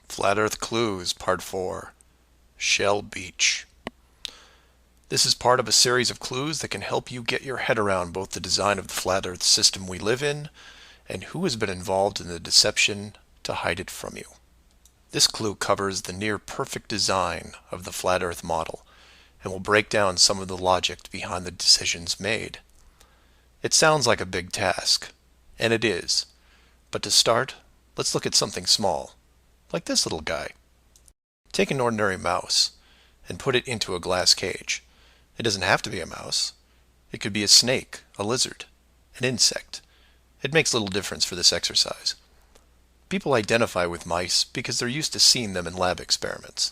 Flat Earth Clues, Part 4, Shell Beach. This is part of a series of clues that can help you get your head around both the design of the flat Earth system we live in and who has been involved in the deception to hide it from you. This clue covers the near-perfect design of the flat Earth model and will break down some of the logic behind the decisions made. It sounds like a big task, and it is, but to start, let's look at something small. Like this little guy. Take an ordinary mouse and put it into a glass cage. It doesn't have to be a mouse. It could be a snake, a lizard, an insect. It makes little difference for this exercise. People identify with mice because they're used to seeing them in lab experiments.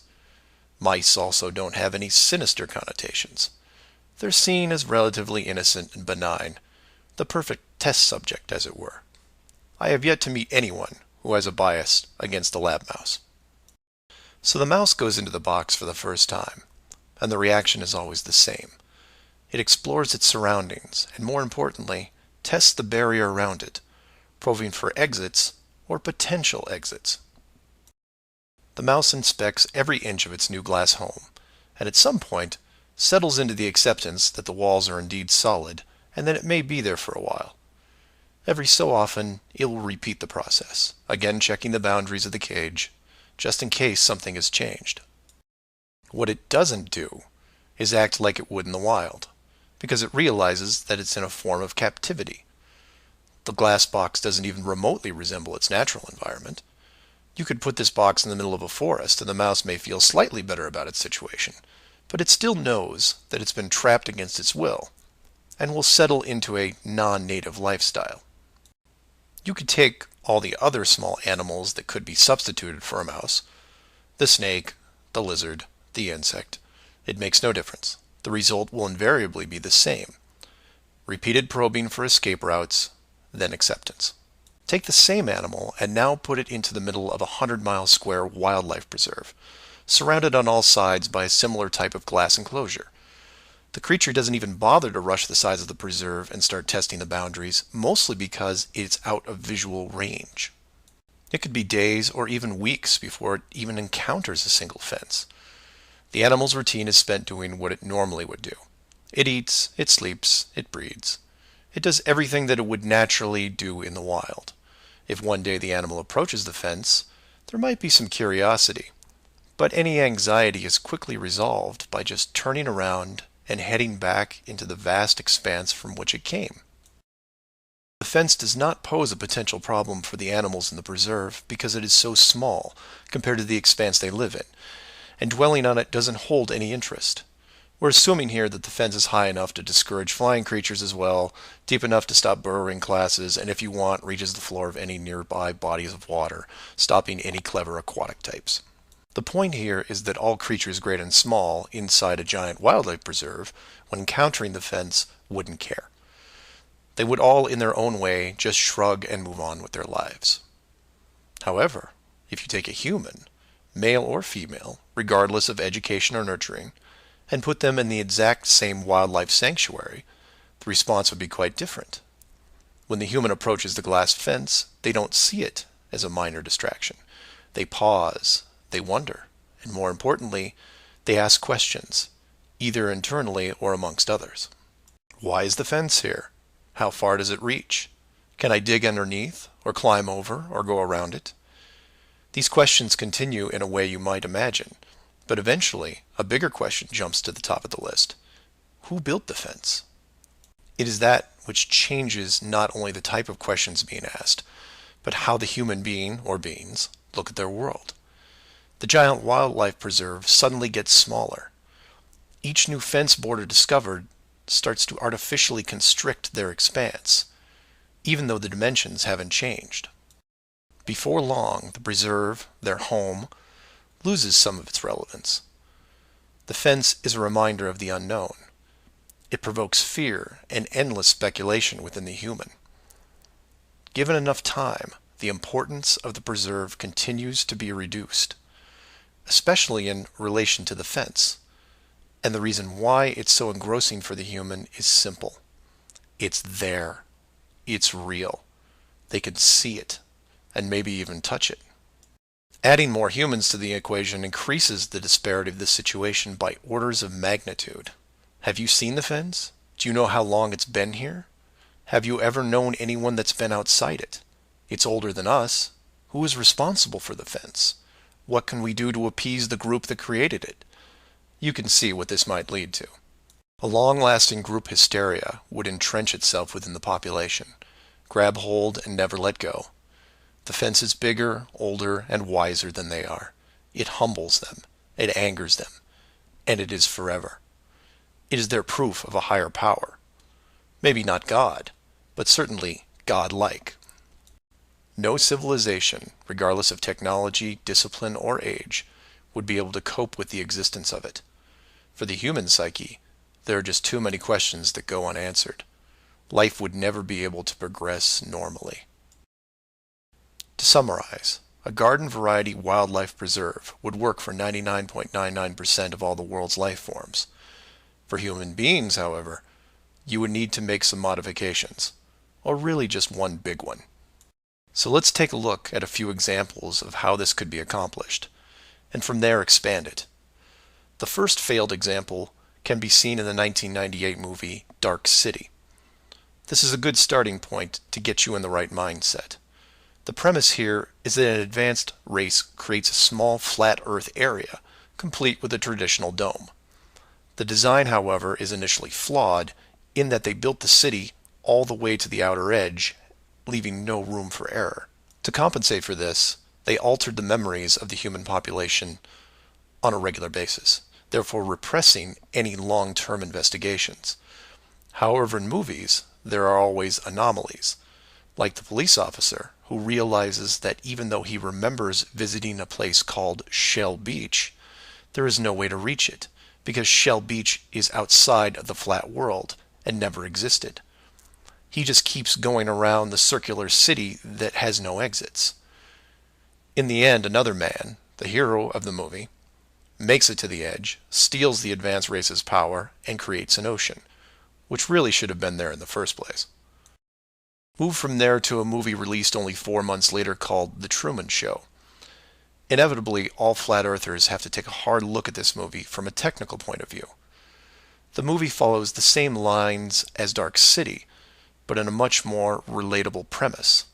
Mice also don't have any sinister connotations. They're seen as relatively innocent and benign, the perfect test subject, as it were. I have yet to meet anyone who has a bias against the lab mouse. So the mouse goes into the box for the first time, and the reaction is always the same. It explores its surroundings, and more importantly, tests the barrier around it, probing for exits or potential exits. The mouse inspects every inch of its new glass home, and at some point settles into the acceptance that the walls are indeed solid, and that it may be there for a while. Every so often, it will repeat the process, again checking the boundaries of the cage, just in case something has changed. What it doesn't do is act like it would in the wild, because it realizes that it's in a form of captivity. The glass box doesn't even remotely resemble its natural environment. You could put this box in the middle of a forest, and the mouse may feel slightly better about its situation, but it still knows that it's been trapped against its will, and will settle into a non-native lifestyle. You could take all the other small animals that could be substituted for a mouse, the snake, the lizard, the insect. It makes no difference. The result will invariably be the same. Repeated probing for escape routes, then acceptance. Take the same animal and now put it into the middle of a 100-mile square wildlife preserve, surrounded on all sides by a similar type of glass enclosure. The creature doesn't even bother to rush the size of the preserve and start testing the boundaries, mostly because it's out of visual range. It could be days or even weeks before it even encounters a single fence. The animal's routine is spent doing what it normally would do. It eats, it sleeps, it breeds. It does everything that it would naturally do in the wild. If one day the animal approaches the fence, there might be some curiosity, but any anxiety is quickly resolved by just turning around and heading back into the vast expanse from which it came. The fence does not pose a potential problem for the animals in the preserve because it is so small compared to the expanse they live in, and dwelling on it doesn't hold any interest. We're assuming here that the fence is high enough to discourage flying creatures as well, deep enough to stop burrowing classes, and if you want, reaches the floor of any nearby bodies of water, stopping any clever aquatic types. The point here is that all creatures great and small inside a giant wildlife preserve, when encountering the fence, wouldn't care. They would all, in their own way, just shrug and move on with their lives. However, if you take a human, male or female, regardless of education or nurturing, and put them in the exact same wildlife sanctuary, the response would be quite different. When the human approaches the glass fence, they don't see it as a minor distraction. They pause. They wonder, and more importantly, they ask questions, either internally or amongst others. Why is the fence here? How far does it reach? Can I dig underneath, or climb over, or go around it? These questions continue in a way you might imagine, but eventually a bigger question jumps to the top of the list. Who built the fence? It is that which changes not only the type of questions being asked, but how the human being, or beings, look at their world. The giant wildlife preserve suddenly gets smaller. Each new fence border discovered starts to artificially constrict their expanse, even though the dimensions haven't changed. Before long, the preserve, their home, loses some of its relevance. The fence is a reminder of the unknown. It provokes fear and endless speculation within the human. Given enough time, the importance of the preserve continues to be reduced, especially in relation to the fence. And the reason why it's so engrossing for the human is simple. It's there. It's real. They can see it, and maybe even touch it. Adding more humans to the equation increases the disparity of this situation by orders of magnitude. Have you seen the fence? Do you know how long it's been here? Have you ever known anyone that's been outside it? It's older than us. Who is responsible for the fence? What can we do to appease the group that created it? You can see what this might lead to. A long-lasting group hysteria would entrench itself within the population, grab hold and never let go. The fence is bigger, older, and wiser than they are. It humbles them, it angers them, and it is forever. It is their proof of a higher power. Maybe not God, but certainly God-like. No civilization, regardless of technology, discipline, or age, would be able to cope with the existence of it. For the human psyche, there are just too many questions that go unanswered. Life would never be able to progress normally. To summarize, a garden variety wildlife preserve would work for 99.99% of all the world's life forms. For human beings, however, you would need to make some modifications, or really just one big one. So let's take a look at a few examples of how this could be accomplished, and from there expand it. The first failed example can be seen in the 1998 movie Dark City. This is a good starting point to get you in the right mindset. The premise here is that an advanced race creates a small flat Earth area, complete with a traditional dome. The design, however, is initially flawed in that they built the city all the way to the outer edge, leaving no room for error. To compensate for this, they altered the memories of the human population on a regular basis, therefore repressing any long-term investigations. However, in movies, there are always anomalies, like the police officer who realizes that even though he remembers visiting a place called Shell Beach, there is no way to reach it, because Shell Beach is outside of the flat world and never existed. He just keeps going around the circular city that has no exits. In the end, another man, the hero of the movie, makes it to the edge, steals the advanced race's power, and creates an ocean, which really should have been there in the first place. Move from there to a movie released only 4 months later called The Truman Show. Inevitably, all flat earthers have to take a hard look at this movie from a technical point of view. The movie follows the same lines as Dark City, but in a much more relatable premise,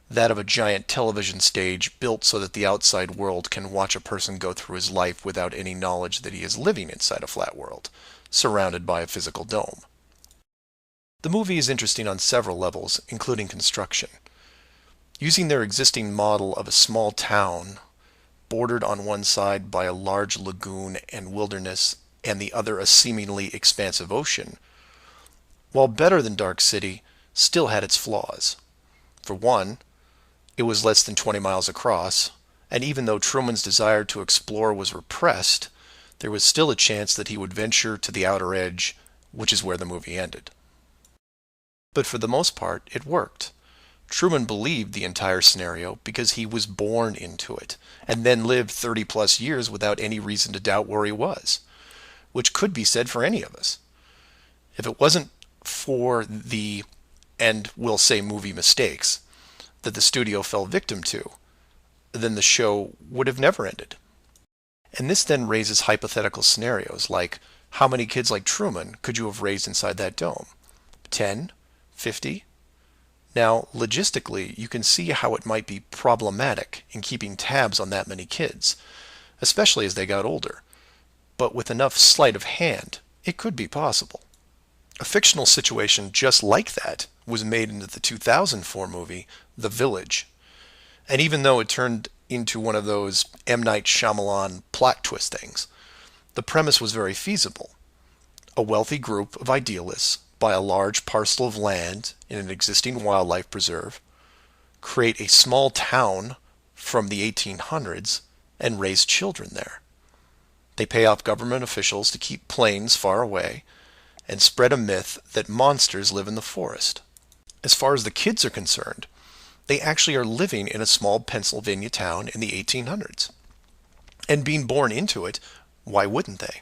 that of a giant television stage built so that the outside world can watch a person go through his life without any knowledge that he is living inside a flat world, surrounded by a physical dome. The movie is interesting on several levels, including construction. Using their existing model of a small town, bordered on one side by a large lagoon and wilderness, and the other a seemingly expansive ocean, while better than Dark City, still had its flaws. For one, it was less than 20 miles across, and even though Truman's desire to explore was repressed, there was still a chance that he would venture to the outer edge, which is where the movie ended. But for the most part, it worked. Truman believed the entire scenario because he was born into it, and then lived 30 plus years without any reason to doubt where he was, which could be said for any of us. If it wasn't for the, and we'll say movie mistakes, that the studio fell victim to, then the show would have never ended. And this then raises hypothetical scenarios like, how many kids like Truman could you have raised inside that dome? 10? 50? Now, logistically, you can see how it might be problematic in keeping tabs on that many kids, especially as they got older. But with enough sleight of hand, it could be possible. A fictional situation just like that was made into the 2004 movie, The Village. And even though it turned into one of those M. Night Shyamalan plot twist things, the premise was very feasible. A wealthy group of idealists buy a large parcel of land in an existing wildlife preserve, create a small town from the 1800s, and raise children there. They pay off government officials to keep planes far away and spread a myth that monsters live in the forest. As far as the kids are concerned, they actually are living in a small Pennsylvania town in the 1800s. And being born into it, why wouldn't they?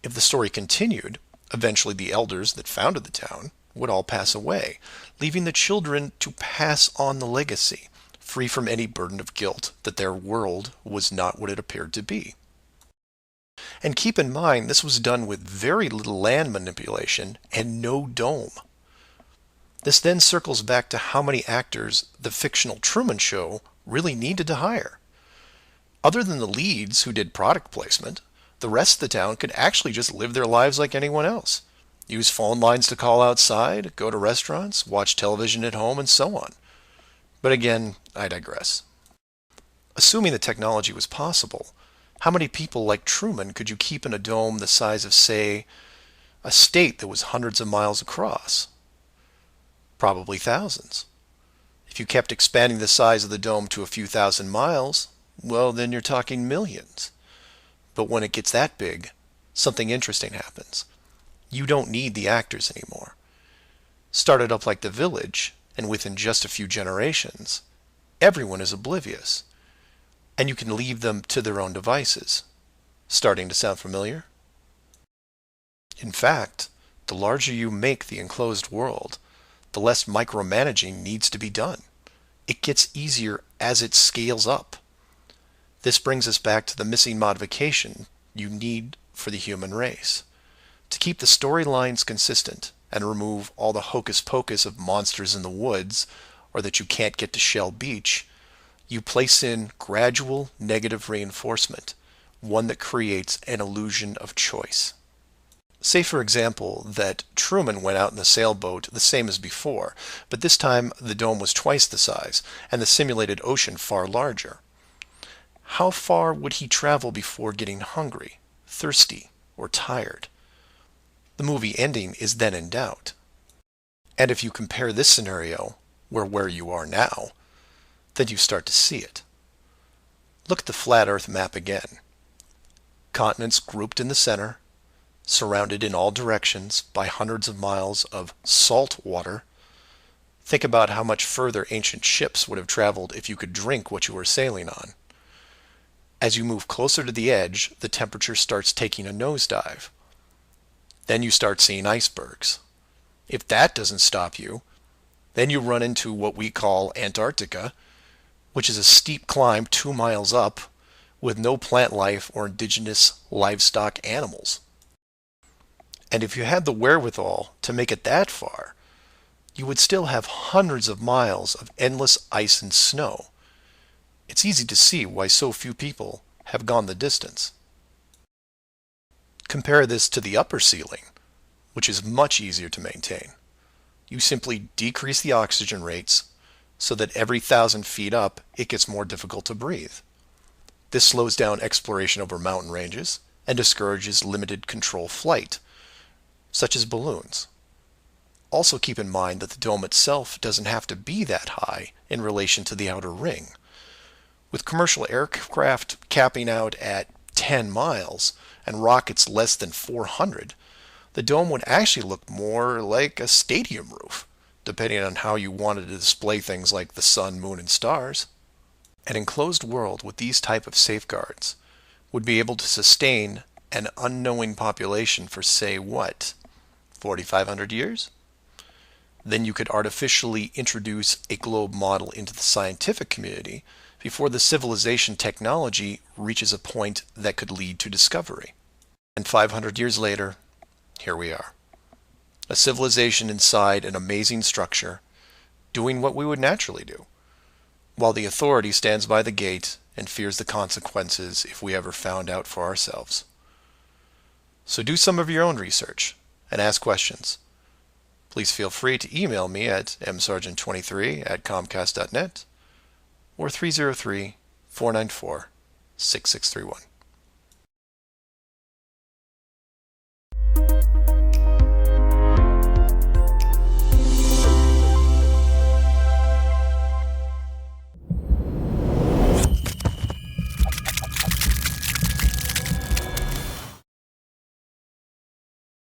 If the story continued, eventually the elders that founded the town would all pass away, leaving the children to pass on the legacy, free from any burden of guilt that their world was not what it appeared to be. And keep in mind, this was done with very little land manipulation and no dome. This then circles back to how many actors the fictional Truman Show really needed to hire. Other than the leads who did product placement, the rest of the town could actually just live their lives like anyone else. Use phone lines to call outside, go to restaurants, watch television at home, and so on. But again, I digress. Assuming the technology was possible, how many people like Truman could you keep in a dome the size of, say, a state that was hundreds of miles across? Probably thousands. If you kept expanding the size of the dome to a few thousand miles, well, then you're talking millions. But when it gets that big, something interesting happens. You don't need the actors anymore. Started up like The Village, and within just a few generations, everyone is oblivious. And you can leave them to their own devices. Starting to sound familiar? In fact, the larger you make the enclosed world, the less micromanaging needs to be done. It gets easier as it scales up. This brings us back to the missing modification you need for the human race. To keep the storylines consistent and remove all the hocus pocus of monsters in the woods or that you can't get to Shell Beach, you place in gradual negative reinforcement, one that creates an illusion of choice. Say, for example, that Truman went out in the sailboat the same as before, but this time the dome was twice the size and the simulated ocean far larger. How far would he travel before getting hungry, thirsty, or tired? The movie ending is then in doubt. And if you compare this scenario where you are now, then you start to see it. Look at the flat Earth map again. Continents grouped in the center, surrounded in all directions by hundreds of miles of salt water. Think about how much further ancient ships would have traveled if you could drink what you were sailing on. As you move closer to the edge, the temperature starts taking a nosedive. Then you start seeing icebergs. If that doesn't stop you, then you run into what we call Antarctica, which is a steep climb 2 miles up with no plant life or indigenous livestock animals. And if you had the wherewithal to make it that far, you would still have hundreds of miles of endless ice and snow. It's easy to see why so few people have gone the distance. Compare this to the upper ceiling, which is much easier to maintain. You simply decrease the oxygen rates so that every 1,000 feet up it gets more difficult to breathe. This slows down exploration over mountain ranges and discourages limited control flight, such as balloons. Also keep in mind that the dome itself doesn't have to be that high in relation to the outer ring. With commercial aircraft capping out at 10 miles and rockets less than 400, the dome would actually look more like a stadium roof, depending on how you wanted to display things like the sun, moon, and stars. An enclosed world with these type of safeguards would be able to sustain an unknowing population for, say, what, 4,500 years? Then you could artificially introduce a globe model into the scientific community before the civilization technology reaches a point that could lead to discovery. And 500 years later, here we are. A civilization inside an amazing structure, doing what we would naturally do, while the authority stands by the gate and fears the consequences if we ever found out for ourselves. So do some of your own research and ask questions. Please feel free to email me at msargent23@comcast.net or 303-494-6631.